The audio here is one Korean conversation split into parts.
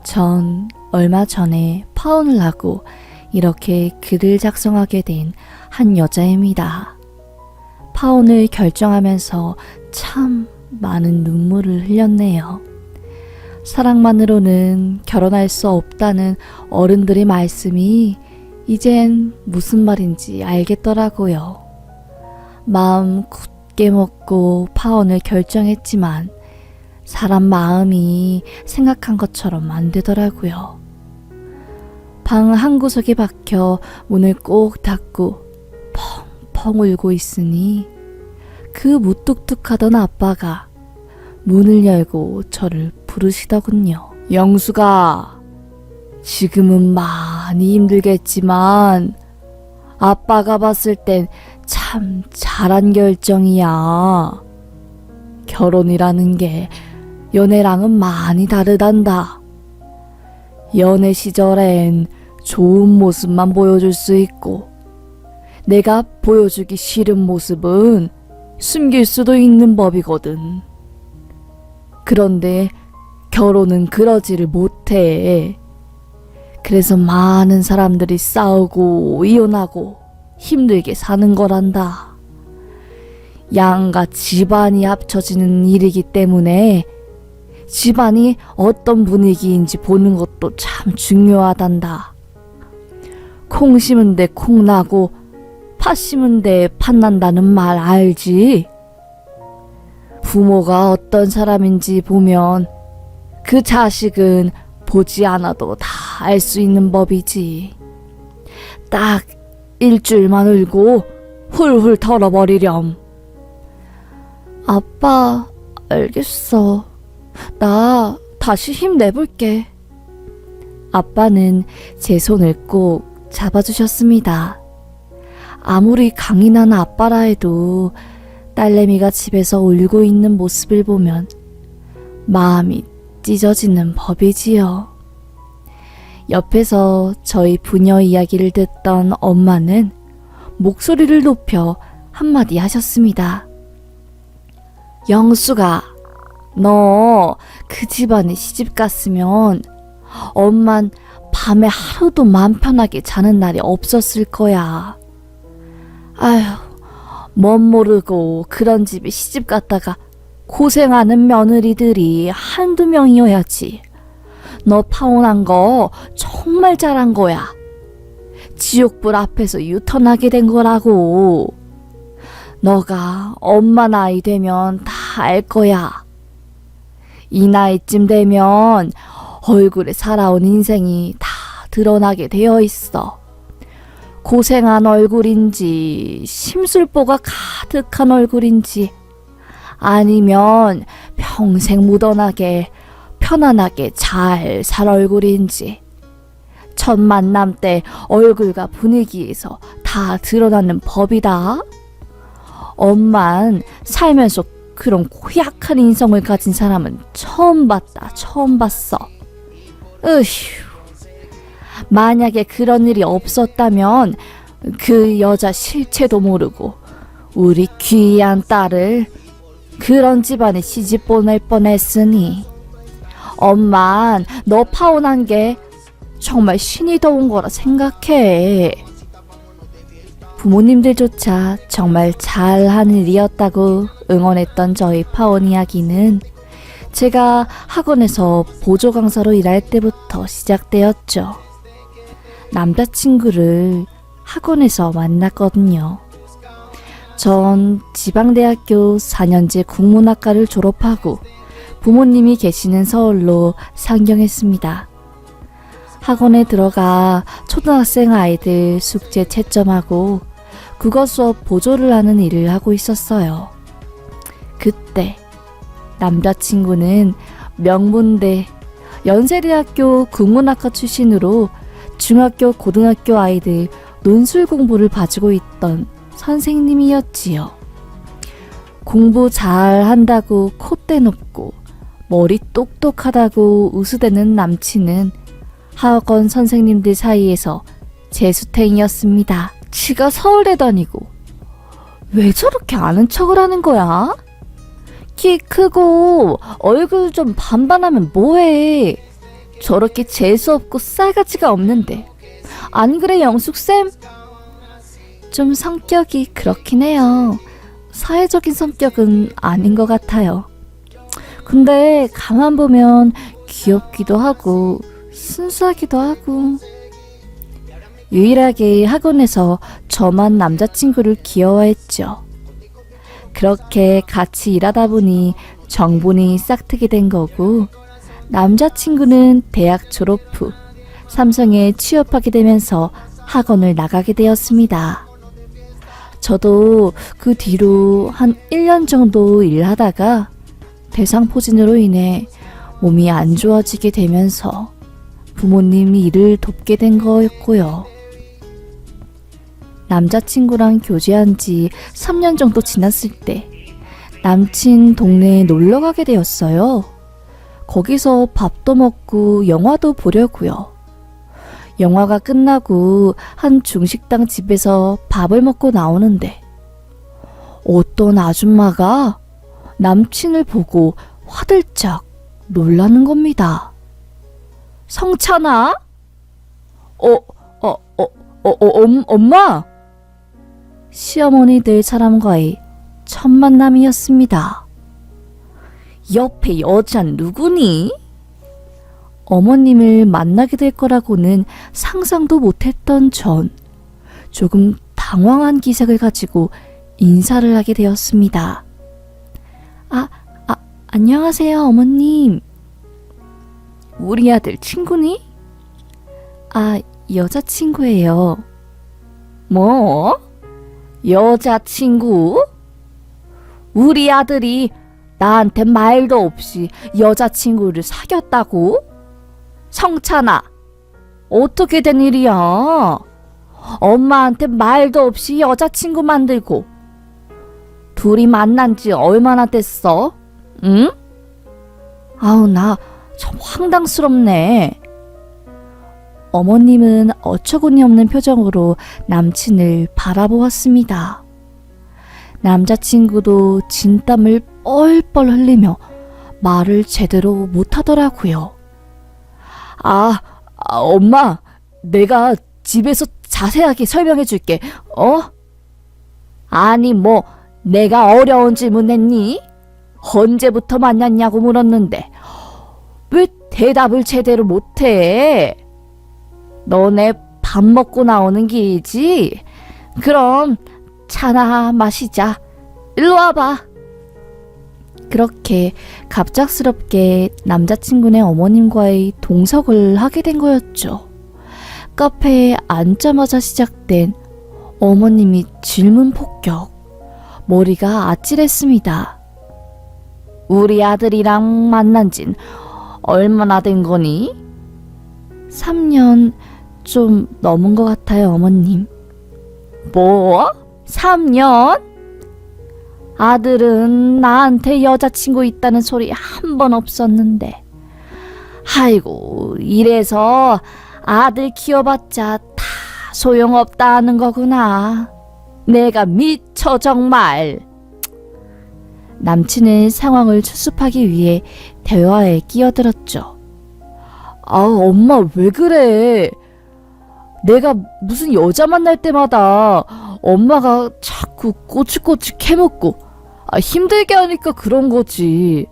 전 얼마 전에 파혼을 하고 이렇게 글을 작성하게 된 한 여자입니다. 파혼을 결정하면서 참 많은 눈물을 흘렸네요. 사랑만으로는 결혼할 수 없다는 어른들의 말씀이 이젠 무슨 말인지 알겠더라고요. 마음 굳게 먹고 파혼을 결정했지만 사람 마음이 생각한 것처럼 안 되더라고요. 방 한 구석에 박혀 문을 꼭 닫고 펑펑 울고 있으니 그 무뚝뚝하던 아빠가 문을 열고 저를 부르시더군요. 영수가, 지금은 많이 힘들겠지만 아빠가 봤을 땐 참 잘한 결정이야. 결혼이라는 게 연애랑은 많이 다르단다. 연애 시절엔 좋은 모습만 보여줄 수 있고 내가 보여주기 싫은 모습은 숨길 수도 있는 법이거든. 그런데 결혼은 그러지를 못해. 그래서 많은 사람들이 싸우고 이혼하고 힘들게 사는 거란다. 양가 집안이 합쳐지는 일이기 때문에 집안이 어떤 분위기인지 보는 것도 참 중요하단다. 콩 심은 데 콩 나고 팥 심은 데 팥 난다는 말 알지? 부모가 어떤 사람인지 보면 그 자식은 보지 않아도 다 알 수 있는 법이지. 딱 일주일만 울고 훌훌 털어버리렴. 아빠, 알겠어. 나 다시 힘내볼게. 아빠는 제 손을 꼭 잡아주셨습니다. 아무리 강인한 아빠라 해도 딸내미가 집에서 울고 있는 모습을 보면 마음이 찢어지는 법이지요. 옆에서 저희 부녀 이야기를 듣던 엄마는 목소리를 높여 한마디 하셨습니다. 영수가, 너 그 집안에 시집 갔으면 엄만 밤에 하루도 맘 편하게 자는 날이 없었을 거야. 아휴, 멋 모르고 그런 집에 시집 갔다가 고생하는 며느리들이 한두 명이어야지. 너 파혼한 거 정말 잘한 거야. 지옥불 앞에서 유턴하게 된 거라고. 너가 엄마 나이 되면 다 알 거야. 이 나이쯤 되면 얼굴에 살아온 인생이 다 드러나게 되어 있어. 고생한 얼굴인지 심술보가 가득한 얼굴인지 아니면 평생 묻어나게 편안하게 잘 살 얼굴인지 첫 만남 때 얼굴과 분위기에서 다 드러나는 법이다. 엄만 살면서 그런 고약한 인성을 가진 사람은 처음 봤다. 처음 봤어. 으휴. 만약에 그런 일이 없었다면 그 여자 실체도 모르고 우리 귀한 딸을 그런 집안에 시집 보낼 뻔했으니 엄만 너 파혼한 게 정말 신이 도운 거라 생각해. 부모님들조차 정말 잘한 일이었다고 응원했던 저희 파혼 이야기는 제가 학원에서 보조 강사로 일할 때부터 시작되었죠. 남자친구를 학원에서 만났거든요. 전 지방대학교 4년제 국문학과를 졸업하고 부모님이 계시는 서울로 상경했습니다. 학원에 들어가 초등학생 아이들 숙제 채점하고 국어 수업 보조를 하는 일을 하고 있었어요. 그때 남자친구는 명문대 연세대학교 국문학과 출신으로 중학교 고등학교 아이들 논술 공부를 봐주고 있던 선생님이었지요. 공부 잘한다고 콧대 높고 머리 똑똑하다고 우수대는 남친은 학원 선생님들 사이에서 재수탱이였습니다. 지가 서울대 다니고 왜 저렇게 아는 척을 하는 거야? 키 크고 얼굴 좀 반반하면 뭐해. 저렇게 재수없고 싸가지가 없는데. 안 그래, 영숙쌤? 좀 성격이 그렇긴 해요. 사회적인 성격은 아닌 것 같아요. 근데 가만 보면 귀엽기도 하고 순수하기도 하고. 유일하게 학원에서 저만 남자친구를 귀여워했죠. 그렇게 같이 일하다 보니 정분이 싹트게 된 거고, 남자친구는 대학 졸업 후 삼성에 취업하게 되면서 학원을 나가게 되었습니다. 저도 그 뒤로 한 1년 정도 일하다가 대상포진으로 인해 몸이 안 좋아지게 되면서 부모님이 일을 돕게 된 거였고요. 남자친구랑 교제한 지 3년 정도 지났을 때 남친 동네에 놀러 가게 되었어요. 거기서 밥도 먹고 영화도 보려고요. 영화가 끝나고 한 중식당 집에서 밥을 먹고 나오는데 어떤 아줌마가 남친을 보고 화들짝 놀라는 겁니다. 성찬아? 엄마? 시어머니들 사람과의 첫 만남이었습니다. 옆에 여잔 누구니? 어머님을 만나게 될 거라고는 상상도 못했던 전 조금 당황한 기색을 가지고 인사를 하게 되었습니다. 안녕하세요, 어머님. 우리 아들 친구니? 여자친구예요. 뭐? 여자친구? 우리 아들이 나한테 말도 없이 여자친구를 사귀었다고? 성찬아, 어떻게 된 일이야? 엄마한테 말도 없이 여자친구 만들고 둘이 만난 지 얼마나 됐어? 응? 나 참 황당스럽네. 어머님은 어처구니 없는 표정으로 남친을 바라보았습니다. 남자친구도 진땀을 뻘뻘 흘리며 말을 제대로 못하더라고요. 엄마, 내가 집에서 자세하게 설명해 줄게. 아니, 뭐 내가 어려운 질문 했니? 언제부터 만났냐고 물었는데 왜 대답을 제대로 못해? 너네 밥 먹고 나오는 길이지? 그럼 차나 마시자. 일로 와봐. 그렇게 갑작스럽게 남자친구네 어머님과의 동석을 하게 된 거였죠. 카페에 앉자마자 시작된 어머님이 질문 폭격. 머리가 아찔했습니다. 우리 아들이랑 만난 진 얼마나 된 거니? 3년 좀 넘은 것 같아요, 어머님. 뭐? 3년? 아들은 나한테 여자친구 있다는 소리 한 번 없었는데. 아이고, 이래서 아들 키워봤자 다 소용없다는 거구나. 내가 미쳐 정말. 남친은 상황을 수습하기 위해 대화에 끼어들었죠. 엄마 왜 그래? 내가 무슨 여자 만날 때마다 엄마가 자꾸 꼬치꼬치 캐묻고 힘들게 하니까 그런 거지.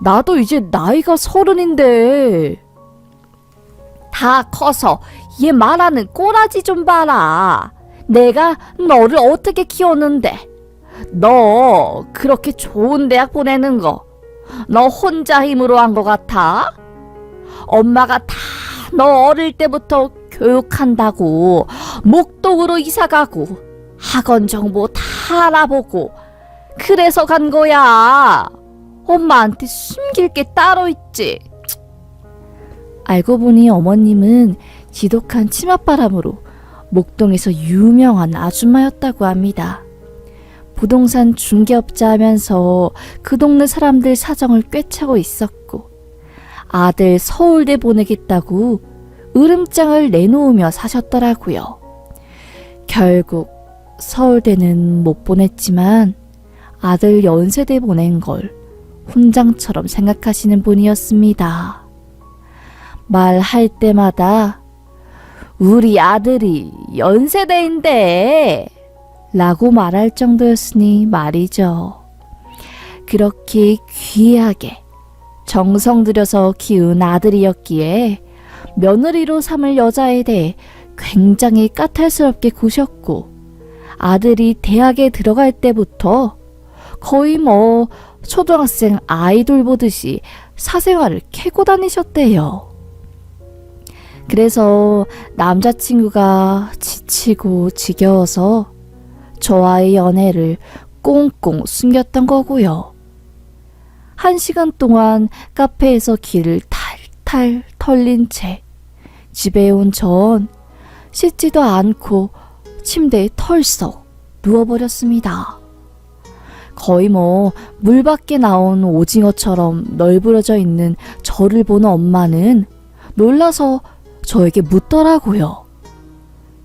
나도 이제 나이가 30인데. 다 커서 얘 말하는 꼬라지 좀 봐라. 내가 너를 어떻게 키웠는데. 너 그렇게 좋은 대학 보내는 거 너 혼자 힘으로 한 거 같아? 엄마가 다 너 어릴 때부터 교육한다고 목동으로 이사가고 학원 정보 다 알아보고 그래서 간 거야. 엄마한테 숨길 게 따로 있지. 알고 보니 어머님은 지독한 치맛바람으로 목동에서 유명한 아줌마였다고 합니다. 부동산 중개업자 하면서 그 동네 사람들 사정을 꿰차고 있었고 아들 서울대 보내겠다고 으름장을 내놓으며 사셨더라고요. 결국 서울대는 못 보냈지만 아들 연세대 보낸 걸 훈장처럼 생각하시는 분이었습니다. 말할 때마다 우리 아들이 연세대인데 라고 말할 정도였으니 말이죠. 그렇게 귀하게 정성 들여서 키운 아들이었기에 며느리로 삼을 여자에 대해 굉장히 까탈스럽게 구셨고, 아들이 대학에 들어갈 때부터 거의 초등학생 아이돌 보듯이 사생활을 캐고 다니셨대요. 그래서 남자친구가 지치고 지겨워서 저와의 연애를 꽁꽁 숨겼던 거고요. 1시간 동안 카페에서 기를 탈탈 털린 채 집에 온 전 씻지도 않고 침대에 털썩 누워버렸습니다. 거의 물 밖에 나온 오징어처럼 널브러져 있는 저를 보는 엄마는 놀라서 저에게 묻더라고요.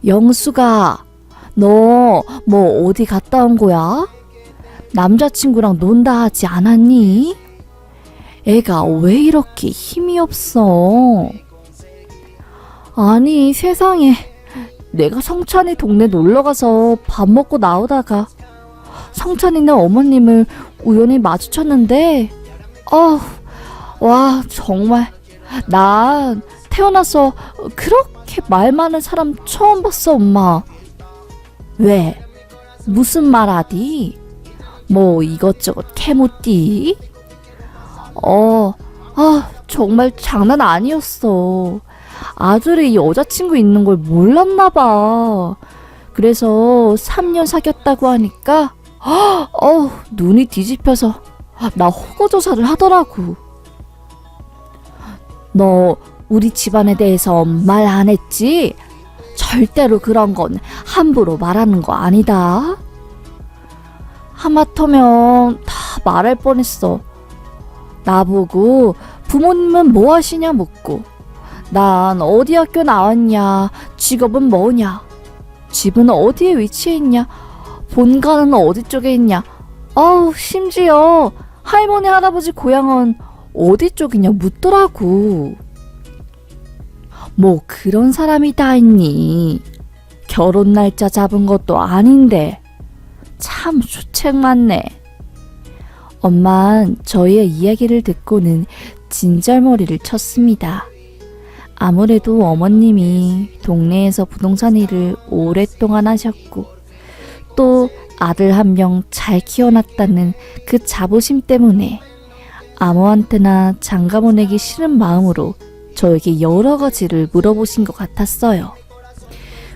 영수가, 너 어디 갔다 온 거야? 남자친구랑 논다 하지 않았니? 애가 왜 이렇게 힘이 없어? 아니, 세상에. 내가 성찬이 동네 놀러가서 밥 먹고 나오다가 성찬이네 어머님을 우연히 마주쳤는데, 와, 정말 난 태어나서 그렇게 말 많은 사람 처음 봤어, 엄마. 왜? 무슨 말 하디? 이것저것 캐묻디? 정말 장난 아니었어. 아들이 여자친구 있는 걸 몰랐나 봐. 그래서 3년 사귀었다고 하니까 눈이 뒤집혀서 나 호거조사를 하더라고. 너 우리 집안에 대해서 말 안 했지? 절대로 그런 건 함부로 말하는 거 아니다. 하마터면 다 말할 뻔했어. 나보고 부모님은 뭐 하시냐 묻고, 난 어디 학교 나왔냐, 직업은 뭐냐, 집은 어디에 위치해 있냐, 본가는 어디 쪽에 있냐, 심지어 할머니 할아버지 고향은 어디 쪽이냐 묻더라고. 그런 사람이 다 있니? 결혼 날짜 잡은 것도 아닌데 참 주책 많네. 엄만 저희의 이야기를 듣고는 진절머리를 쳤습니다. 아무래도 어머님이 동네에서 부동산 일을 오랫동안 하셨고, 또 아들 한 명 잘 키워놨다는 그 자부심 때문에 아무한테나 장가 보내기 싫은 마음으로 저에게 여러 가지를 물어보신 것 같았어요.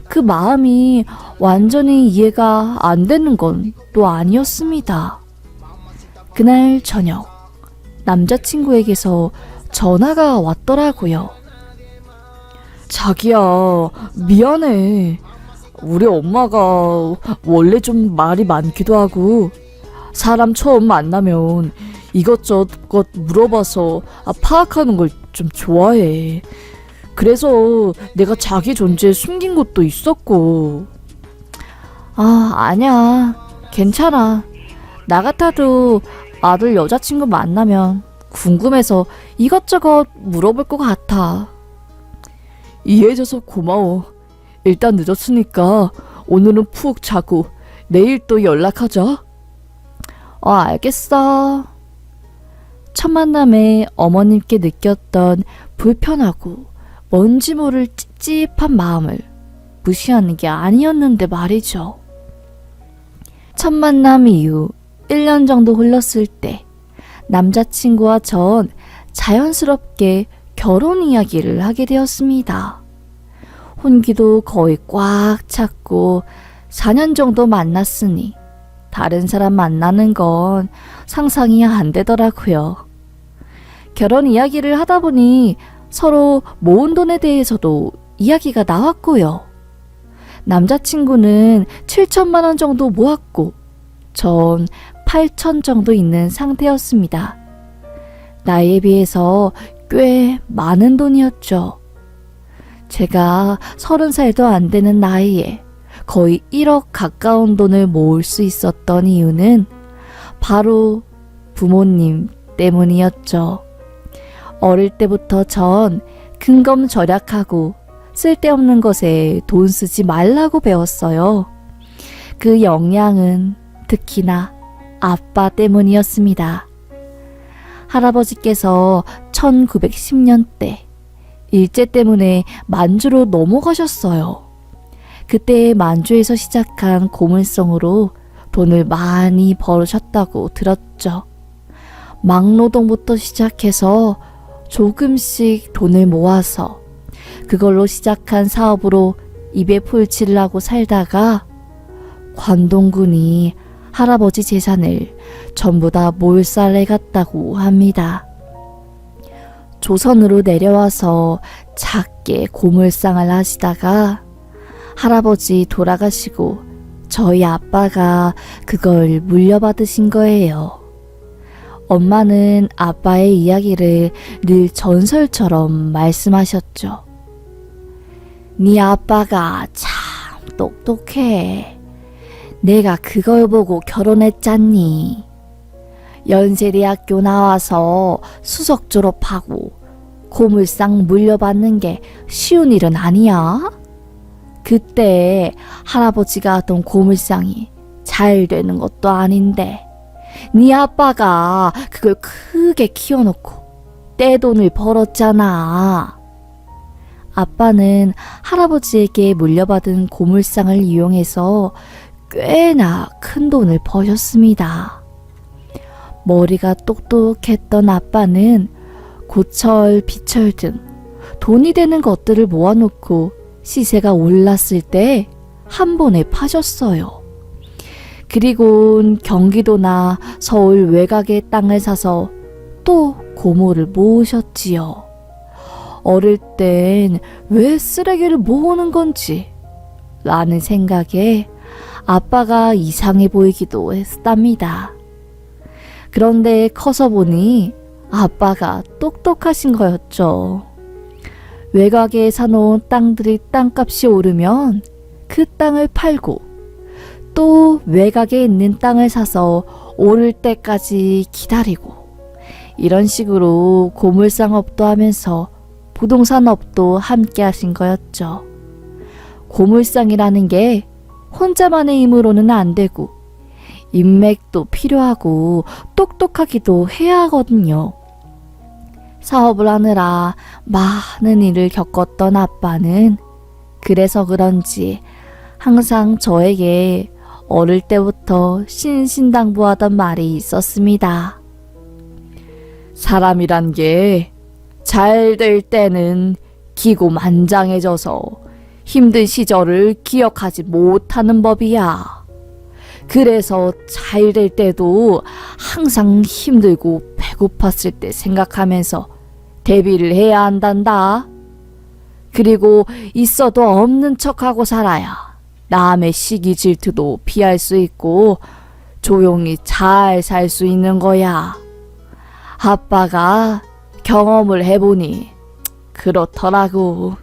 그 마음이 완전히 이해가 안 되는 건 또 아니었습니다. 그날 저녁, 남자친구에게서 전화가 왔더라고요. 자기야, 미안해. 우리 엄마가 원래 좀 말이 많기도 하고, 사람 처음 만나면 이것저것 물어봐서 파악하는 걸 좀 좋아해. 그래서 내가 자기 존재 숨긴 것도 있었고. 아니야. 괜찮아. 나 같아도 아들 여자친구 만나면 궁금해서 이것저것 물어볼 것 같아. 이해해줘서 고마워. 일단 늦었으니까 오늘은 푹 자고 내일 또 연락하자. 알겠어. 첫 만남에 어머님께 느꼈던 불편하고 뭔지 모를 찝찝한 마음을 무시하는 게 아니었는데 말이죠. 첫 만남 이후 1년 정도 흘렀을 때 남자친구와 전 자연스럽게 결혼 이야기를 하게 되었습니다. 혼기도 거의 꽉 찼고 4년 정도 만났으니 다른 사람 만나는 건 상상이 안 되더라고요. 결혼 이야기를 하다 보니 서로 모은 돈에 대해서도 이야기가 나왔고요. 남자친구는 7천만 원 정도 모았고 전 8천 정도 있는 상태였습니다. 나이에 비해서 꽤 많은 돈이었죠. 제가 30살도 안 되는 나이에 거의 1억 가까운 돈을 모을 수 있었던 이유는 바로 부모님 때문이었죠. 어릴 때부터 전 근검절약하고 쓸데없는 것에 돈 쓰지 말라고 배웠어요. 그 영향은 특히나 아빠 때문이었습니다. 할아버지께서 1910년대 일제 때문에 만주로 넘어가셨어요. 그때 만주에서 시작한 고물성으로 돈을 많이 벌으셨다고 들었죠. 막노동부터 시작해서 조금씩 돈을 모아서 그걸로 시작한 사업으로 입에 풀칠을 하고 살다가 관동군이 할아버지 재산을 전부 다 몰살해 갔다고 합니다. 조선으로 내려와서 작게 고물상을 하시다가 할아버지 돌아가시고 저희 아빠가 그걸 물려받으신 거예요. 엄마는 아빠의 이야기를 늘 전설처럼 말씀하셨죠. 네 아빠가 참 똑똑해. 내가 그걸 보고 결혼했잖니. 연세대학교 나와서 수석 졸업하고 고물상 물려받는 게 쉬운 일은 아니야. 그때 할아버지가 하던 고물상이 잘 되는 것도 아닌데 네 아빠가 그걸 크게 키워놓고 떼돈을 벌었잖아. 아빠는 할아버지에게 물려받은 고물상을 이용해서 꽤나 큰 돈을 버셨습니다. 머리가 똑똑했던 아빠는 고철, 비철 등 돈이 되는 것들을 모아놓고 시세가 올랐을 때 한 번에 파셨어요. 그리고 경기도나 서울 외곽의 땅을 사서 또 고물을 모으셨지요. 어릴 땐 왜 쓰레기를 모으는 건지 라는 생각에 아빠가 이상해 보이기도 했답니다. 그런데 커서 보니 아빠가 똑똑하신 거였죠. 외곽에 사놓은 땅들이 땅값이 오르면 그 땅을 팔고 또 외곽에 있는 땅을 사서 오를 때까지 기다리고 이런 식으로 고물상업도 하면서 부동산업도 함께 하신 거였죠. 고물상이라는 게 혼자만의 힘으로는 안 되고 인맥도 필요하고 똑똑하기도 해야 하거든요. 사업을 하느라 많은 일을 겪었던 아빠는 그래서 그런지 항상 저에게 어릴 때부터 신신당부하던 말이 있었습니다. 사람이란 게 잘 될 때는 기고만장해져서 힘든 시절을 기억하지 못하는 법이야. 그래서 잘 될 때도 항상 힘들고 배고팠을 때 생각하면서 대비를 해야 한단다. 그리고 있어도 없는 척하고 살아야 남의 시기 질투도 피할 수 있고 조용히 잘 살 수 있는 거야. 아빠가 경험을 해보니 그렇더라고.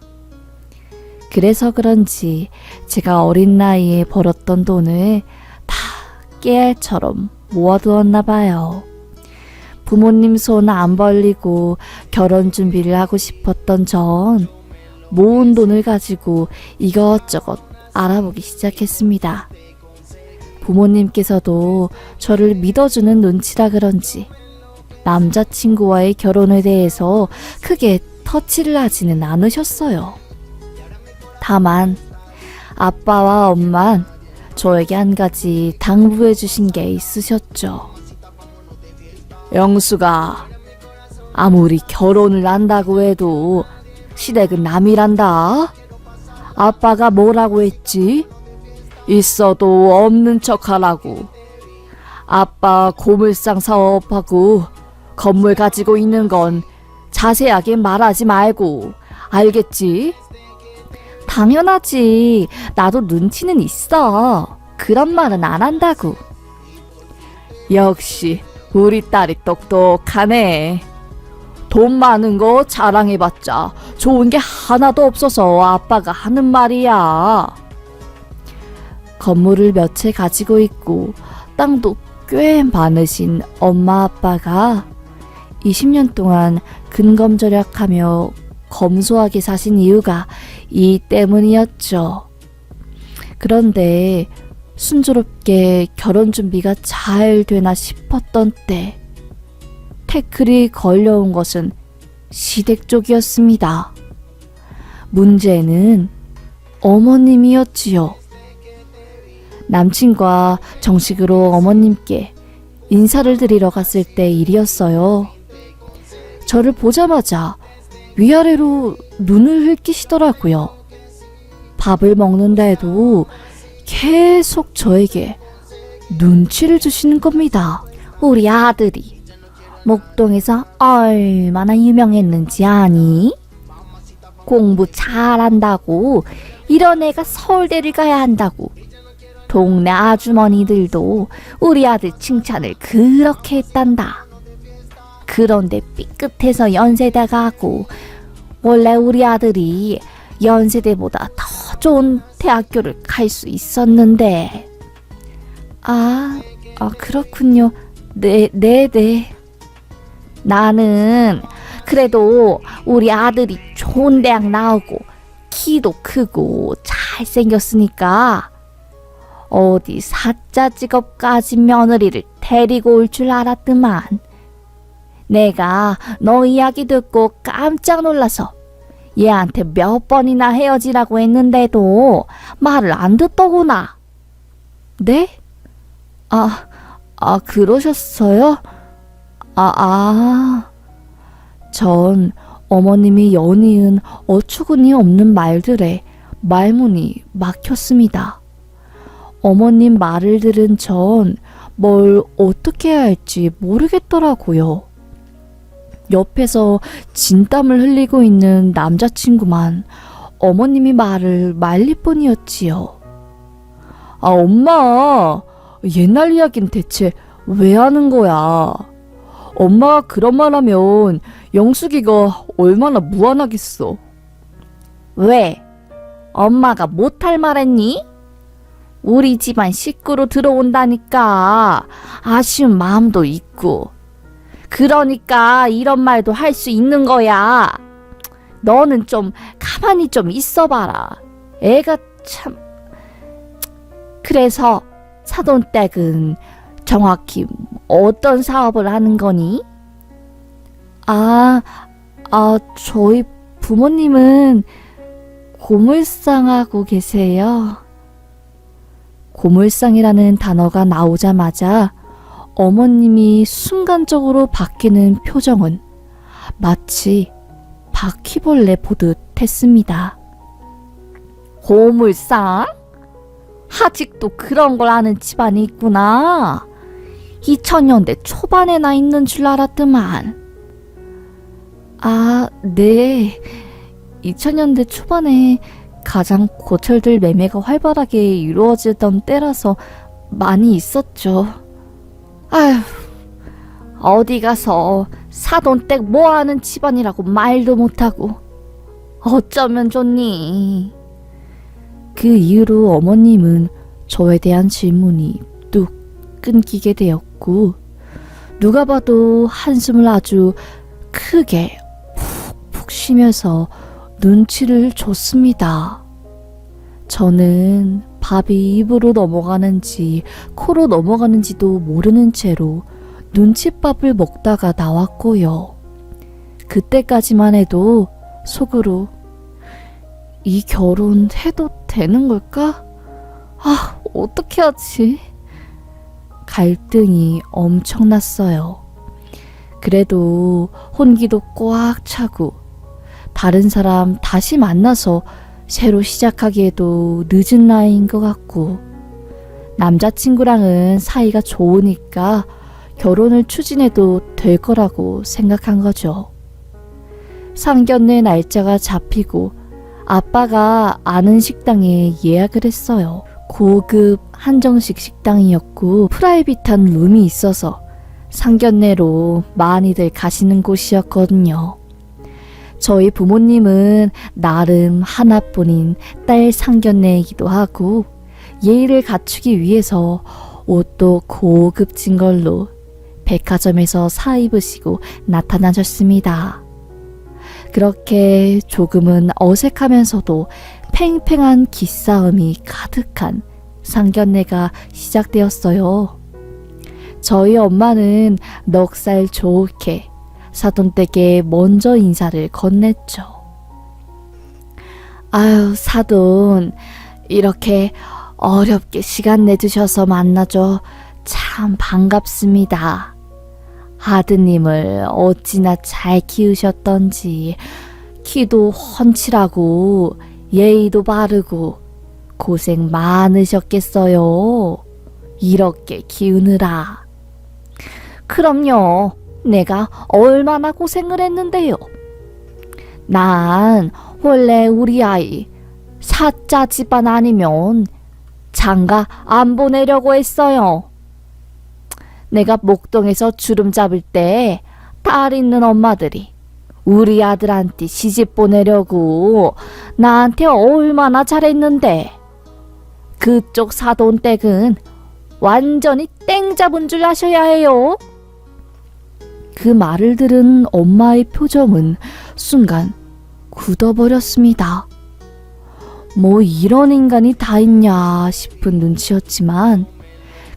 그래서 그런지 제가 어린 나이에 벌었던 돈을 다 깨알처럼 모아두었나 봐요. 부모님 손 안 벌리고 결혼 준비를 하고 싶었던 전 모은 돈을 가지고 이것저것 알아보기 시작했습니다. 부모님께서도 저를 믿어주는 눈치라 그런지 남자친구와의 결혼에 대해서 크게 터치를 하지는 않으셨어요. 다만 아빠와 엄만 저에게 한 가지 당부해 주신 게 있으셨죠. 영수가 아무리 결혼을 한다고 해도 시댁은 남이란다. 아빠가 뭐라고 했지? 있어도 없는 척하라고. 아빠 고물상 사업하고 건물 가지고 있는 건 자세하게 말하지 말고 알겠지? 당연하지. 나도 눈치는 있어. 그런 말은 안 한다고. 역시 우리 딸이 똑똑하네. 돈 많은 거 자랑해봤자 좋은 게 하나도 없어서 아빠가 하는 말이야. 건물을 몇 채 가지고 있고 땅도 꽤 많으신 엄마 아빠가 20년 동안 근검절약하며 검소하게 사신 이유가 이 때문이었죠. 그런데 순조롭게 결혼 준비가 잘 되나 싶었던 때 태클이 걸려온 것은 시댁 쪽이었습니다. 문제는 어머님이었지요. 남친과 정식으로 어머님께 인사를 드리러 갔을 때 일이었어요. 저를 보자마자 위아래로 눈을 흘기시더라고요. 밥을 먹는데도 계속 저에게 눈치를 주시는 겁니다. 우리 아들이 목동에서 얼마나 유명했는지 아니? 공부 잘한다고 이런 애가 서울대를 가야 한다고 동네 아주머니들도 우리 아들 칭찬을 그렇게 했단다. 그런데 삐끗해서 연세대 가고 원래 우리 아들이 연세대보다 더 좋은 대학교를 갈 수 있었는데. 그렇군요. 네. 나는 그래도 우리 아들이 좋은 대학 나오고 키도 크고 잘생겼으니까 어디 사짜 직업 가진 며느리를 데리고 올 줄 알았더만. 내가 너 이야기 듣고 깜짝 놀라서 얘한테 몇 번이나 헤어지라고 했는데도 말을 안 듣더구나. 네? 그러셨어요? 전 어머님이 연이은 어처구니 없는 말들에 말문이 막혔습니다. 어머님 말을 들은 전 뭘 어떻게 해야 할지 모르겠더라고요. 옆에서 진땀을 흘리고 있는 남자친구만 어머님이 말을 말릴 뿐이었지요. 엄마, 옛날 이야기는 대체 왜 하는 거야? 엄마가 그런 말 하면 영숙이가 얼마나 무안하겠어. 왜? 엄마가 못할 말 했니? 우리 집안 식구로 들어온다니까 아쉬운 마음도 있고. 그러니까 이런 말도 할 수 있는 거야. 너는 좀 가만히 좀 있어봐라. 애가 참. 그래서 사돈댁은 정확히 어떤 사업을 하는 거니? 저희 부모님은 고물상 하고 계세요. 고물상이라는 단어가 나오자마자 어머님이 순간적으로 바뀌는 표정은 마치 바퀴벌레 보듯 했습니다. 고물상? 아직도 그런 걸 아는 집안이 있구나. 2000년대 초반에 나 있는 줄 알았더만. 네. 2000년대 초반에 가장 고철들 매매가 활발하게 이루어지던 때라서 많이 있었죠. 아휴, 어디 가서 사돈댁 뭐하는 집안이라고 말도 못하고 어쩌면 좋니. 그 이후로 어머님은 저에 대한 질문이 뚝 끊기게 되었고 누가 봐도 한숨을 아주 크게 푹푹 쉬면서 눈치를 줬습니다. 저는 밥이 입으로 넘어가는지 코로 넘어가는지도 모르는 채로 눈칫밥을 먹다가 나왔고요. 그때까지만 해도 속으로 이 결혼 해도 되는 걸까? 어떻게 하지? 갈등이 엄청났어요. 그래도 혼기도 꽉 차고 다른 사람 다시 만나서 새로 시작하기에도 늦은 나이인 것 같고 남자친구랑은 사이가 좋으니까 결혼을 추진해도 될 거라고 생각한 거죠. 상견례 날짜가 잡히고 아빠가 아는 식당에 예약을 했어요. 고급 한정식 식당이었고 프라이빗한 룸이 있어서 상견례로 많이들 가시는 곳이었거든요. 저희 부모님은 나름 하나뿐인 딸 상견례이기도 하고 예의를 갖추기 위해서 옷도 고급진 걸로 백화점에서 사 입으시고 나타나셨습니다. 그렇게 조금은 어색하면서도 팽팽한 기싸움이 가득한 상견례가 시작되었어요. 저희 엄마는 넉살 좋게 사돈댁에 먼저 인사를 건넸죠. 아유, 사돈, 이렇게 어렵게 시간 내주셔서 만나줘 참 반갑습니다. 아드님을 어찌나 잘 키우셨던지 키도 훤칠하고 예의도 바르고 고생 많으셨겠어요. 이렇게 키우느라. 그럼요. 내가 얼마나 고생을 했는데요. 난 원래 우리 아이 사자 집안 아니면 장가 안 보내려고 했어요. 내가 목동에서 주름 잡을 때 딸 있는 엄마들이 우리 아들한테 시집 보내려고 나한테 얼마나 잘했는데 그쪽 사돈댁은 완전히 땡 잡은 줄 아셔야 해요. 그 말을 들은 엄마의 표정은 순간 굳어버렸습니다. 뭐 이런 인간이 다 있냐 싶은 눈치였지만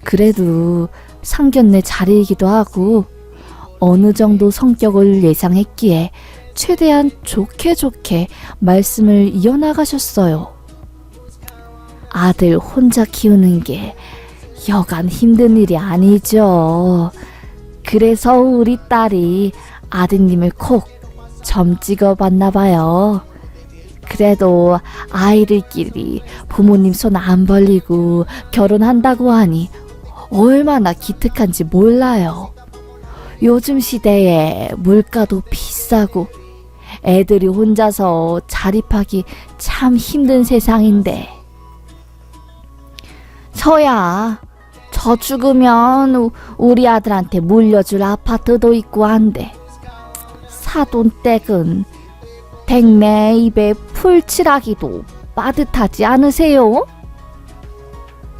그래도 상견례 자리이기도 하고 어느 정도 성격을 예상했기에 최대한 좋게 말씀을 이어나가셨어요. 아들 혼자 키우는 게 여간 힘든 일이 아니죠. 그래서 우리 딸이 아드님을 콕 점 찍어봤나 봐요. 그래도 아이들끼리 부모님 손 안 벌리고 결혼한다고 하니 얼마나 기특한지 몰라요. 요즘 시대에 물가도 비싸고 애들이 혼자서 자립하기 참 힘든 세상인데 저야 저 죽으면 우리 아들한테 물려줄 아파트도 있고 한데 사돈댁은 댁내 입에 풀칠하기도 빠듯하지 않으세요?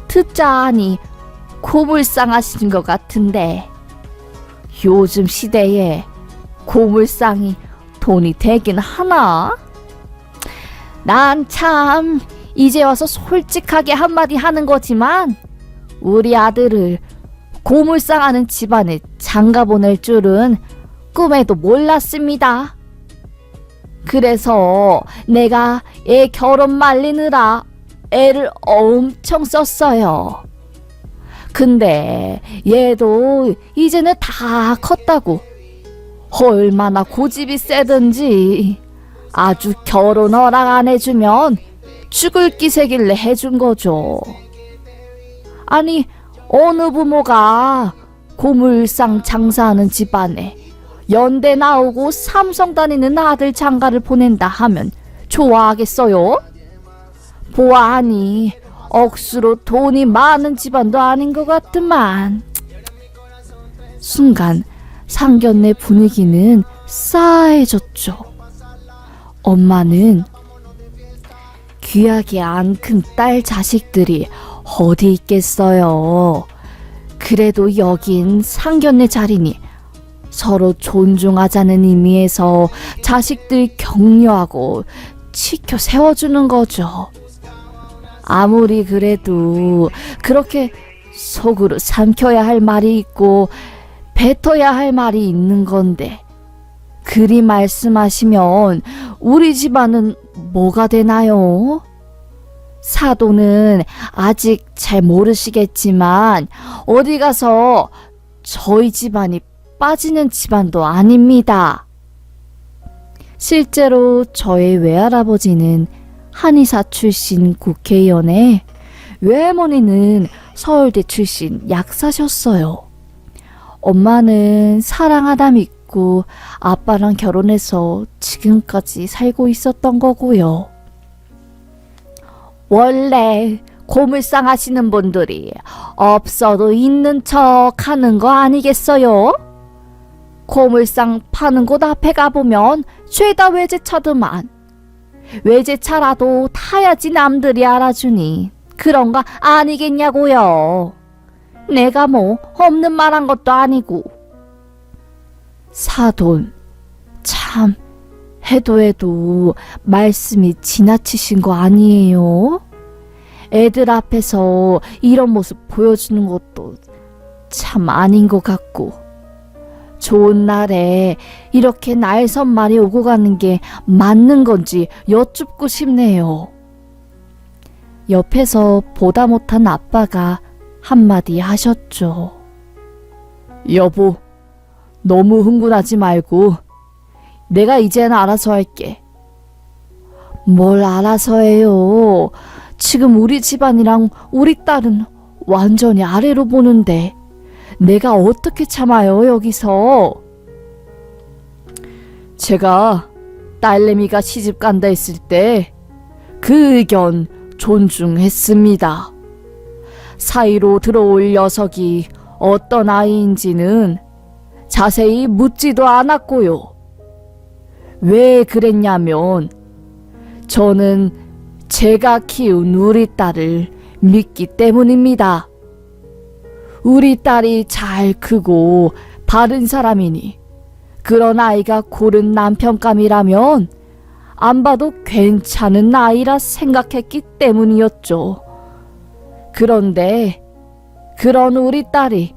듣자하니 고물상 하시는 것 같은데 요즘 시대에 고물상이 돈이 되긴 하나? 난 참 이제 와서 솔직하게 한마디 하는 거지만 우리 아들을 고물상하는 집안에 장가 보낼 줄은 꿈에도 몰랐습니다. 그래서 내가 애 결혼 말리느라 애를 엄청 썼어요. 근데 얘도 이제는 다 컸다고 얼마나 고집이 세든지 아주 결혼 허락 안 해주면 죽을 기세길래 해준 거죠. 아니 어느 부모가 고물상 장사하는 집안에 연대 나오고 삼성 다니는 아들 장가를 보낸다 하면 좋아하겠어요? 보아하니 억수로 돈이 많은 집안도 아닌 것 같더만. 순간 상견례 분위기는 싸해졌죠. 엄마는 귀하게 안 큰 딸 자식들이 어디 있겠어요. 그래도 여긴 상견례 자리니 서로 존중하자는 의미에서 자식들 격려하고 치켜 세워주는 거죠. 아무리 그래도 그렇게 속으로 삼켜야 할 말이 있고 뱉어야 할 말이 있는 건데 그리 말씀하시면 우리 집안은 뭐가 되나요? 사돈은 아직 잘 모르시겠지만 어디 가서 저희 집안이 빠지는 집안도 아닙니다. 실제로 저의 외할아버지는 한의사 출신 국회의원에 외할머니는 서울대 출신 약사셨어요. 엄마는 사랑하다 믿고 아빠랑 결혼해서 지금까지 살고 있었던 거고요. 원래 고물상 하시는 분들이 없어도 있는 척 하는 거 아니겠어요? 고물상 파는 곳 앞에 가보면 죄다 외제차더만. 외제차라도 타야지 남들이 알아주니 그런 거 아니겠냐고요. 내가 뭐 없는 말 한 것도 아니고. 사돈, 참 해도 말씀이 지나치신 거 아니에요? 애들 앞에서 이런 모습 보여주는 것도 참 아닌 것 같고, 좋은 날에 이렇게 날선말이 오고 가는 게 맞는 건지 여쭙고 싶네요. 옆에서 보다 못한 아빠가 한마디 하셨죠. 여보, 너무 흥분하지 말고 내가 이제는 알아서 할게. 뭘 알아서 해요. 지금 우리 집안이랑 우리 딸은 완전히 아래로 보는데 내가 어떻게 참아요, 여기서. 제가 딸내미가 시집 간다 했을 때 그 의견 존중했습니다. 사이로 들어올 녀석이 어떤 아이인지는 자세히 묻지도 않았고요. 왜 그랬냐면 저는 제가 키운 우리 딸을 믿기 때문입니다. 우리 딸이 잘 크고 바른 사람이니 그런 아이가 고른 남편감이라면 안 봐도 괜찮은 아이라 생각했기 때문이었죠. 그런데 그런 우리 딸이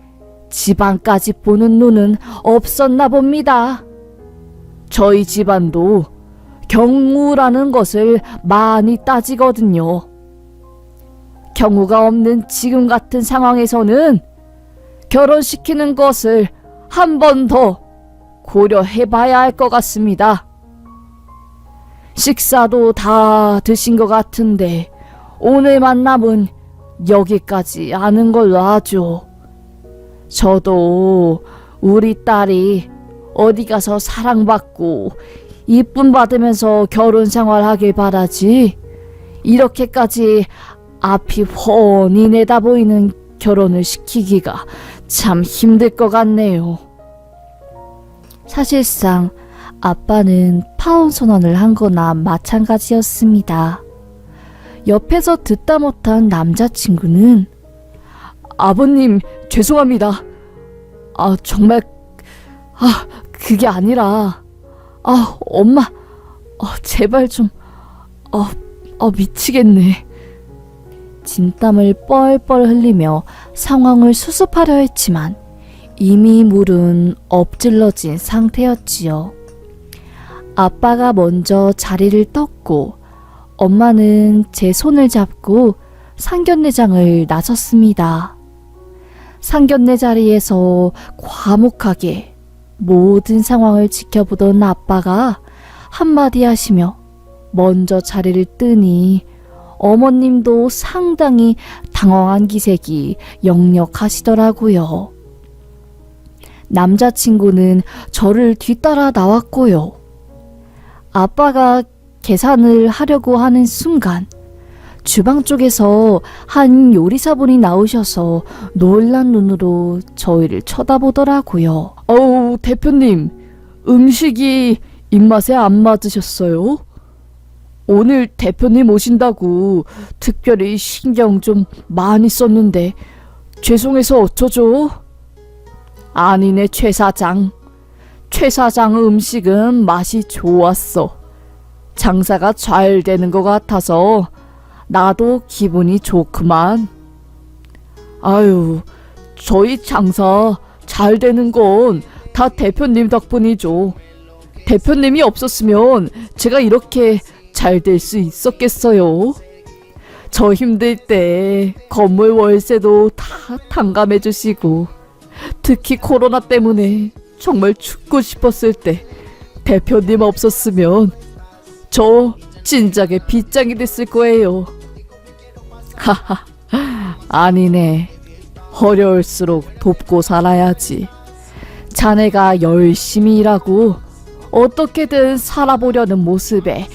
집안까지 보는 눈은 없었나 봅니다. 저희 집안도 경우라는 것을 많이 따지거든요. 경우가 없는 지금 같은 상황에서는 결혼시키는 것을 한 번 더 고려해봐야 할 것 같습니다. 식사도 다 드신 것 같은데 오늘 만남은 여기까지 하는 걸로 하죠. 저도 우리 딸이 어디 가서 사랑받고 이쁨 받으면서 결혼 생활하길 바라지, 이렇게까지 앞이 훤히 내다보이는 결혼을 시키기가 참 힘들 것 같네요. 사실상 아빠는 파혼 선언을 한 거나 마찬가지였습니다. 옆에서 듣다 못한 남자친구는 아버님 죄송합니다. 정말 그게 아니라 엄마 제발 좀 미치겠네. 진땀을 뻘뻘 흘리며 상황을 수습하려 했지만 이미 물은 엎질러진 상태였지요. 아빠가 먼저 자리를 떴고 엄마는 제 손을 잡고 상견례장을 나섰습니다. 상견례 자리에서 과묵하게 모든 상황을 지켜보던 아빠가 한마디 하시며 먼저 자리를 뜨니 어머님도 상당히 당황한 기색이 역력하시더라고요. 남자친구는 저를 뒤따라 나왔고요. 아빠가 계산을 하려고 하는 순간 주방 쪽에서 한 요리사분이 나오셔서 놀란 눈으로 저희를 쳐다보더라고요. 대표님, 음식이 입맛에 안 맞으셨어요? 오늘 대표님 오신다고 특별히 신경 좀 많이 썼는데 죄송해서 어쩌죠? 아니네, 최 사장. 최 사장 음식은 맛이 좋았어. 장사가 잘 되는 것 같아서 나도 기분이 좋구만. 아유, 저희 장사 잘 되는 건 다 대표님 덕분이죠. 대표님이 없었으면 제가 이렇게 잘 될 수 있었겠어요? 저 힘들 때 건물 월세도 다 탕감해 주시고, 특히 코로나 때문에 정말 죽고 싶었을 때 대표님 없었으면 저 진작에 빗장이 됐을 거예요. 하하, 아니네. 어려울수록 돕고 살아야지. 자네가 열심히 일하고 어떻게든 살아보려는 모습에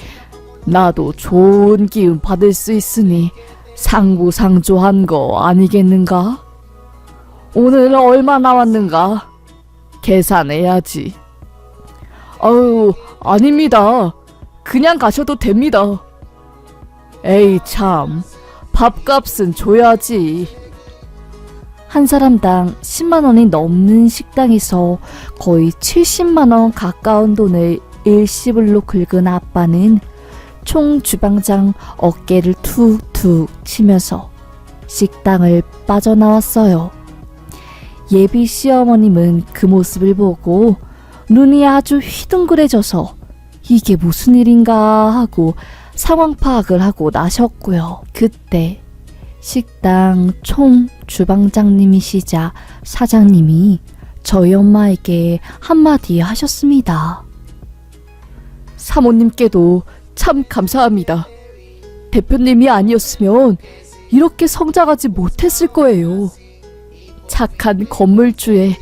나도 좋은 기운 받을 수 있으니 상부상조한 거 아니겠는가? 오늘 얼마 나왔는가? 계산해야지. 아닙니다. 그냥 가셔도 됩니다. 에이 참, 밥값은 줘야지. 한 사람당 10만 원이 넘는 식당에서 거의 70만 원 가까운 돈을 일시불로 긁은 아빠는 총 주방장 어깨를 툭툭 치면서 식당을 빠져나왔어요. 예비 시어머님은 그 모습을 보고 눈이 아주 휘둥그레져서 이게 무슨 일인가 하고 상황 파악을 하고 나셨고요. 그때 식당 총 주방장님이시자 사장님이 저희 엄마에게 한마디 하셨습니다. 사모님께도 참 감사합니다. 대표님이 아니었으면 이렇게 성장하지 못했을 거예요. 착한 건물주에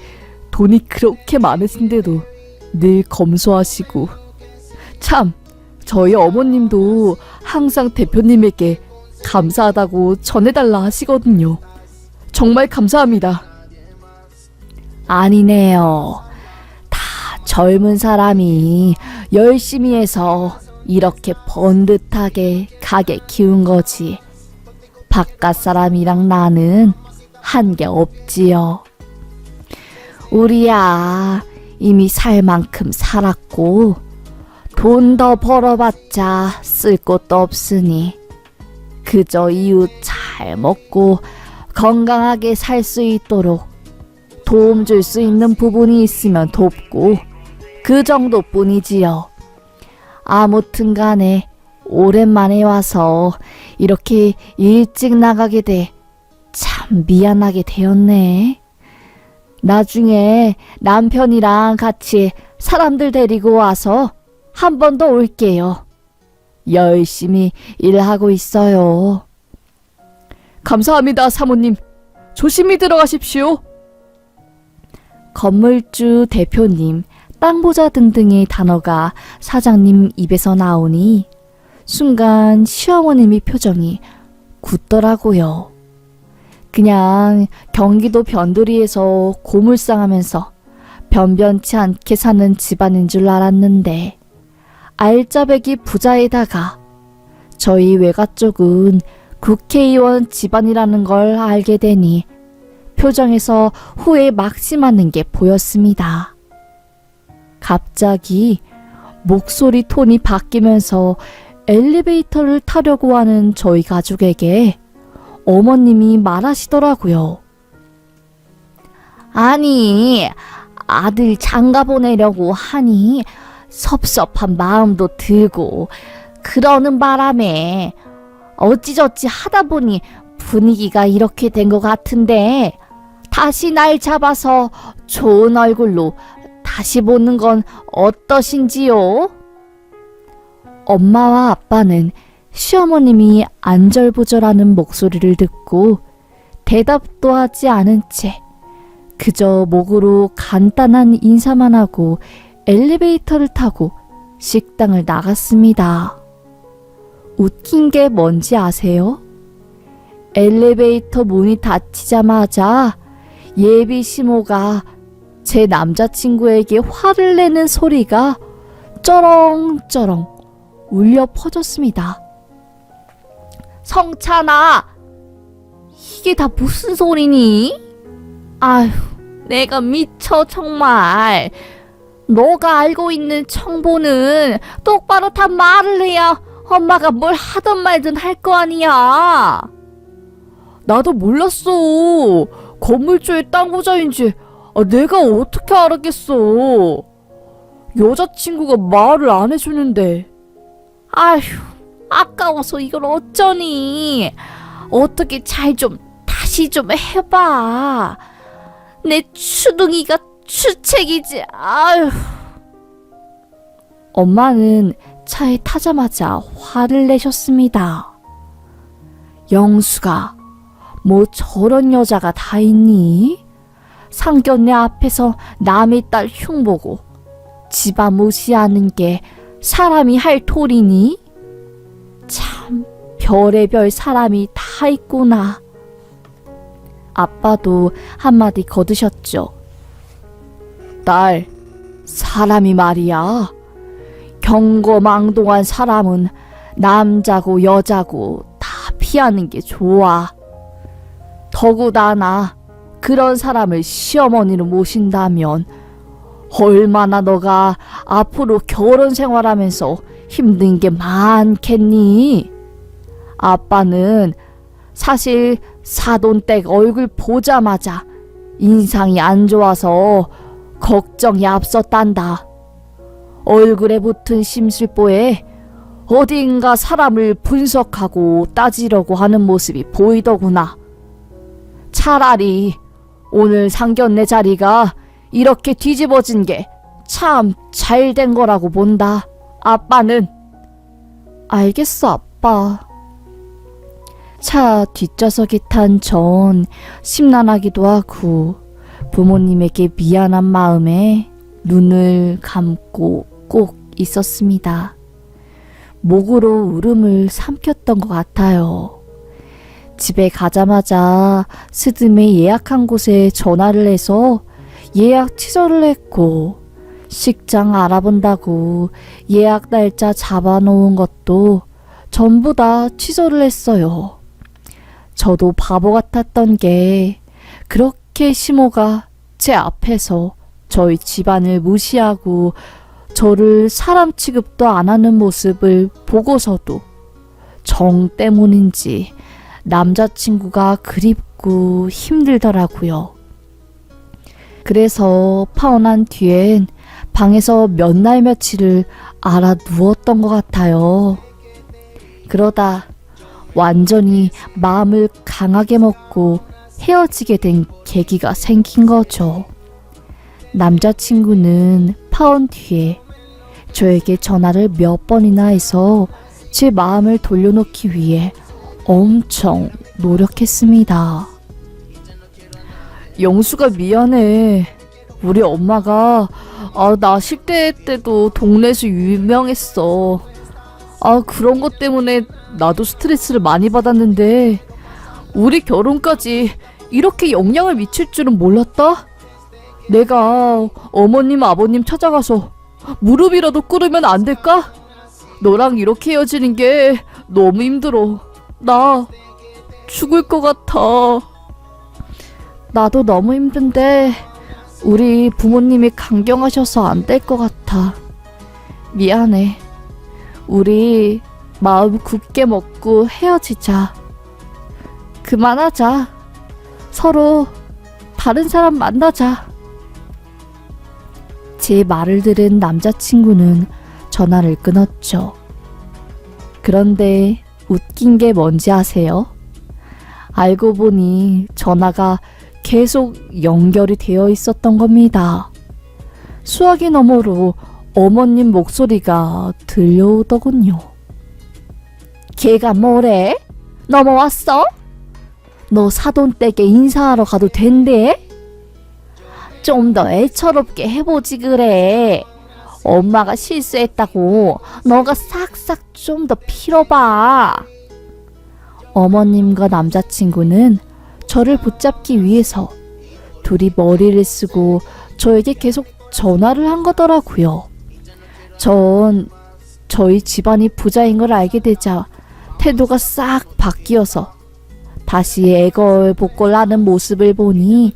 돈이 그렇게 많으신데도 늘 검소하시고, 참 저희 어머님도 항상 대표님에게 감사하다고 전해달라 하시거든요. 정말 감사합니다. 아니네요. 다 젊은 사람이 열심히 해서 이렇게 번듯하게 가게 키운 거지. 바깥 사람이랑 나는 한 게 없지요. 우리야 이미 살 만큼 살았고 돈 더 벌어봤자 쓸 곳도 없으니 그저 이웃 잘 먹고 건강하게 살 수 있도록 도움 줄 수 있는 부분이 있으면 돕고 그 정도뿐이지요. 아무튼 간에 오랜만에 와서 이렇게 일찍 나가게 돼 참 미안하게 되었네. 나중에 남편이랑 같이 사람들 데리고 와서 한 번 더 올게요. 열심히 일하고 있어요. 감사합니다, 사모님. 조심히 들어가십시오. 건물주, 대표님, 땅보자 등등의 단어가 사장님 입에서 나오니 순간 시어머님의 표정이 굳더라고요. 그냥 경기도 변두리에서 고물상하면서 변변치 않게 사는 집안인 줄 알았는데 알짜배기 부자에다가 저희 외가 쪽은 국회의원 집안이라는 걸 알게 되니 표정에서 후회 막심하는 게 보였습니다. 갑자기 목소리 톤이 바뀌면서 엘리베이터를 타려고 하는 저희 가족에게 어머님이 말하시더라고요. 아니, 아들 장가 보내려고 하니 섭섭한 마음도 들고 그러는 바람에 어찌저찌 하다 보니 분위기가 이렇게 된 것 같은데 다시 날 잡아서 좋은 얼굴로 다시 보는 건 어떠신지요? 엄마와 아빠는 시어머님이 안절부절하는 목소리를 듣고 대답도 하지 않은 채 그저 목으로 간단한 인사만 하고 엘리베이터를 타고 식당을 나갔습니다. 웃긴 게 뭔지 아세요? 엘리베이터 문이 닫히자마자 예비 시모가 제 남자친구에게 화를 내는 소리가 쩌렁쩌렁 울려 퍼졌습니다. 성찬아, 이게 다 무슨 소리니? 아휴, 내가 미쳐 정말. 너가 알고 있는 정보는 똑바로 다 말을 해야 엄마가 뭘 하든 말든 할 거 아니야. 나도 몰랐어. 건물주의 땅부자인지 내가 어떻게 알았겠어. 여자친구가 말을 안 해주는데. 아휴, 아까워서 이걸 어쩌니. 어떻게 잘 좀 다시 좀 해봐. 내 추둥이가 추책이지. 아휴. 엄마는 차에 타자마자 화를 내셨습니다. 영수가 뭐 저런 여자가 다 있니? 상견례 앞에서 남의 딸 흉보고 집안 무시하는 게 사람이 할 도리니? 참 별의별 사람이 다 있구나. 아빠도 한마디 거두셨죠. 딸, 사람이 말이야. 경거망동한 사람은 남자고 여자고 다 피하는 게 좋아. 더구나 그런 사람을 시어머니로 모신다면 얼마나 너가 앞으로 결혼 생활하면서 힘든 게 많겠니? 아빠는 사실 사돈댁 얼굴 보자마자 인상이 안 좋아서 걱정이 앞섰단다. 얼굴에 붙은 심술보에 어딘가 사람을 분석하고 따지려고 하는 모습이 보이더구나. 차라리 오늘 상견례 자리가 이렇게 뒤집어진 게 참 잘된 거라고 본다. 아빠는. 알겠어, 아빠. 차 뒷좌석에 탄 전 심란하기도 하고 부모님에게 미안한 마음에 눈을 감고 꼭 있었습니다. 목으로 울음을 삼켰던 것 같아요. 집에 가자마자 스드메 예약한 곳에 전화를 해서 예약 취소를 했고, 식장 알아본다고 예약 날짜 잡아놓은 것도 전부 다 취소를 했어요. 저도 바보 같았던 게 그렇게 시모가 제 앞에서 저희 집안을 무시하고 저를 사람 취급도 안 하는 모습을 보고서도 정 때문인지 남자친구가 그립고 힘들더라고요. 그래서 파혼한 뒤엔 방에서 몇 날 며칠을 알아 누웠던 것 같아요. 그러다 완전히 마음을 강하게 먹고 헤어지게 된 계기가 생긴 거죠. 남자친구는 파혼 뒤에 저에게 전화를 몇 번이나 해서 제 마음을 돌려놓기 위해 엄청 노력했습니다. 영수가 미안해. 우리 엄마가 나 10대 때도 동네에서 유명했어. 그런 것 때문에 나도 스트레스를 많이 받았는데 우리 결혼까지 이렇게 영향을 미칠 줄은 몰랐다. 내가 어머님 아버님 찾아가서 무릎이라도 꿇으면 안 될까? 너랑 이렇게 헤어지는 게 너무 힘들어. 나 죽을 것 같아. 나도 너무 힘든데 우리 부모님이 강경하셔서 안 될 것 같아. 미안해. 우리 마음 굳게 먹고 헤어지자. 그만하자. 서로 다른 사람 만나자. 제 말을 들은 남자친구는 전화를 끊었죠. 그런데 웃긴 게 뭔지 아세요? 알고 보니 전화가 계속 연결이 되어 있었던 겁니다. 수화기 너머로 어머님 목소리가 들려오더군요. 걔가 뭐래? 넘어왔어? 너 사돈댁에 인사하러 가도 된대? 좀 더 애처롭게 해보지 그래. 엄마가 실수했다고 너가 싹싹 좀 더 필어봐. 어머님과 남자친구는 저를 붙잡기 위해서 둘이 머리를 쓰고 저에게 계속 전화를 한 거더라고요. 전 저희 집안이 부자인 걸 알게 되자 태도가 싹 바뀌어서 다시 애걸복걸하는 모습을 보니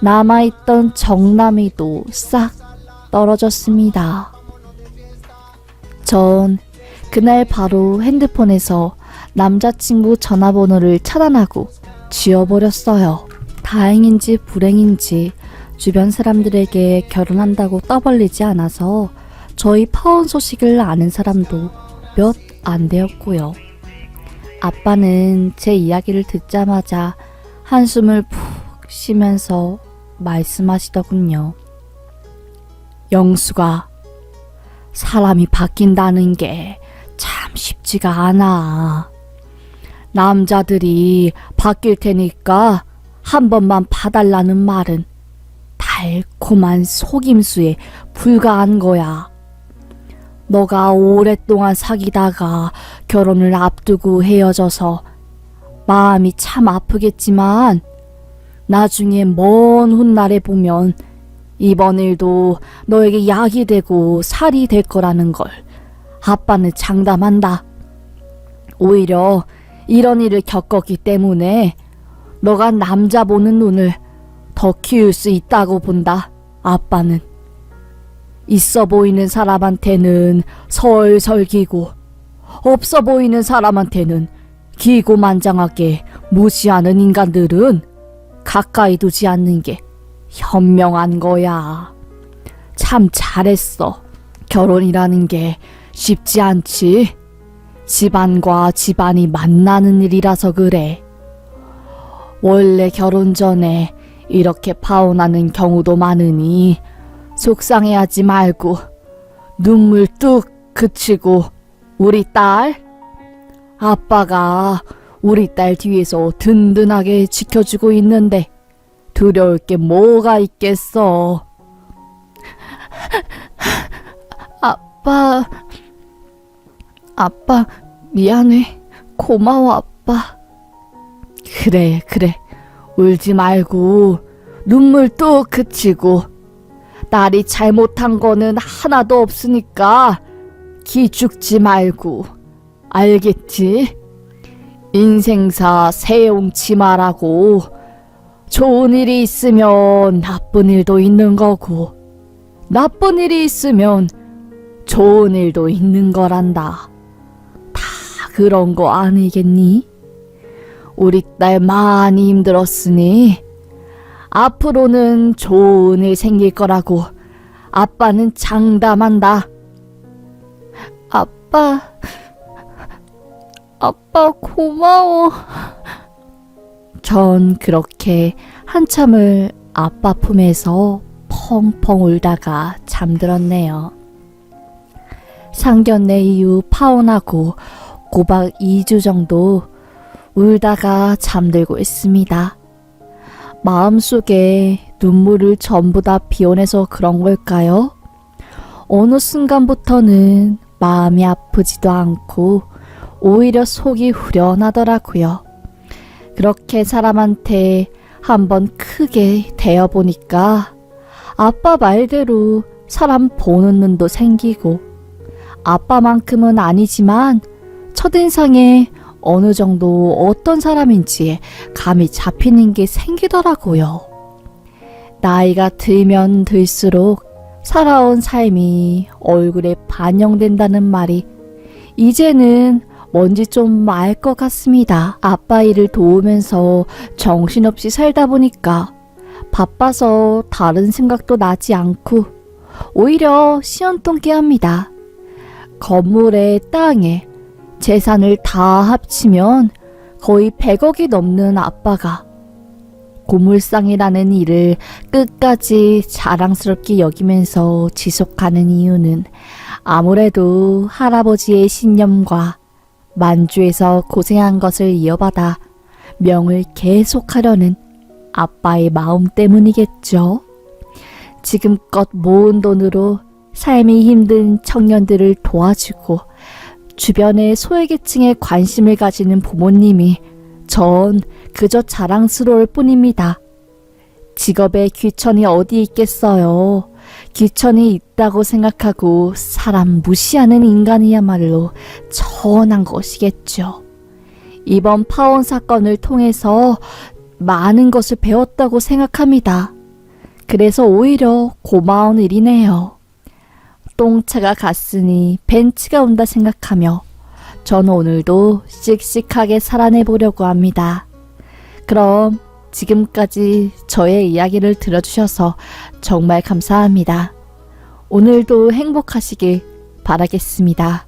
남아있던 정남이도 싹 떨어졌습니다. 전 그날 바로 핸드폰에서 남자친구 전화번호를 차단하고 지워버렸어요. 다행인지 불행인지 주변 사람들에게 결혼한다고 떠벌리지 않아서 저희 파혼 소식을 아는 사람도 몇 안 되었고요. 아빠는 제 이야기를 듣자마자 한숨을 푹 쉬면서 말씀하시더군요. 영수가 사람이 바뀐다는 게 참 쉽지가 않아. 남자들이 바뀔 테니까 한 번만 봐달라는 말은 달콤한 속임수에 불과한 거야. 너가 오랫동안 사귀다가 결혼을 앞두고 헤어져서 마음이 참 아프겠지만 나중에 먼 훗날에 보면 이번 일도 너에게 약이 되고 살이 될 거라는 걸 아빠는 장담한다. 오히려 이런 일을 겪었기 때문에 너가 남자 보는 눈을 더 키울 수 있다고 본다. 아빠는 있어 보이는 사람한테는 설설 기고 없어 보이는 사람한테는 기고만장하게 무시하는 인간들은 가까이 두지 않는 게 현명한 거야. 참 잘했어. 결혼이라는 게 쉽지 않지. 집안과 집안이 만나는 일이라서 그래. 원래 결혼 전에 이렇게 파혼하는 경우도 많으니 속상해하지 말고 눈물 뚝 그치고 우리 딸, 아빠가 우리 딸 뒤에서 든든하게 지켜주고 있는데 두려울 게 뭐가 있겠어. 아빠 미안해. 고마워 아빠. 그래 울지 말고 눈물 뚝 그치고 딸이 잘못한 거는 하나도 없으니까 기죽지 말고 알겠지? 인생사 새용치 말라고. 좋은 일이 있으면 나쁜 일도 있는 거고 나쁜 일이 있으면 좋은 일도 있는 거란다. 다 그런 거 아니겠니? 우리 딸 많이 힘들었으니 앞으로는 좋은 일 생길 거라고 아빠는 장담한다. 아빠 고마워. 전 그렇게 한참을 아빠 품에서 펑펑 울다가 잠들었네요. 상견례 이후 파혼하고 꼬박 2주 정도 울다가 잠들고 있습니다. 마음속에 눈물을 전부 다 비워내서 그런 걸까요? 어느 순간부터는 마음이 아프지도 않고 오히려 속이 후련하더라고요. 그렇게 사람한테 한번 크게 대어보니까 아빠 말대로 사람 보는 눈도 생기고 아빠만큼은 아니지만 첫인상에 어느 정도 어떤 사람인지 감이 잡히는 게 생기더라고요. 나이가 들면 들수록 살아온 삶이 얼굴에 반영된다는 말이 이제는 뭔지 좀 알 것 같습니다. 아빠 일을 도우면서 정신없이 살다 보니까 바빠서 다른 생각도 나지 않고 오히려 시원통케 합니다. 건물에 땅에 재산을 다 합치면 거의 100억이 넘는 아빠가 고물상이라는 일을 끝까지 자랑스럽게 여기면서 지속하는 이유는 아무래도 할아버지의 신념과 만주에서 고생한 것을 이어받아 명을 계속하려는 아빠의 마음 때문이겠죠. 지금껏 모은 돈으로 삶이 힘든 청년들을 도와주고 주변의 소외계층에 관심을 가지는 부모님이 전 그저 자랑스러울 뿐입니다. 직업에 귀천이 어디 있겠어요. 귀천이 있다고 생각하고 사람 무시하는 인간이야말로 천한 것이겠죠. 이번 파혼 사건을 통해서 많은 것을 배웠다고 생각합니다. 그래서 오히려 고마운 일이네요. 똥차가 갔으니 벤츠가 온다 생각하며 저는 오늘도 씩씩하게 살아내보려고 합니다. 그럼 지금까지 저의 이야기를 들어주셔서 정말 감사합니다. 오늘도 행복하시길 바라겠습니다.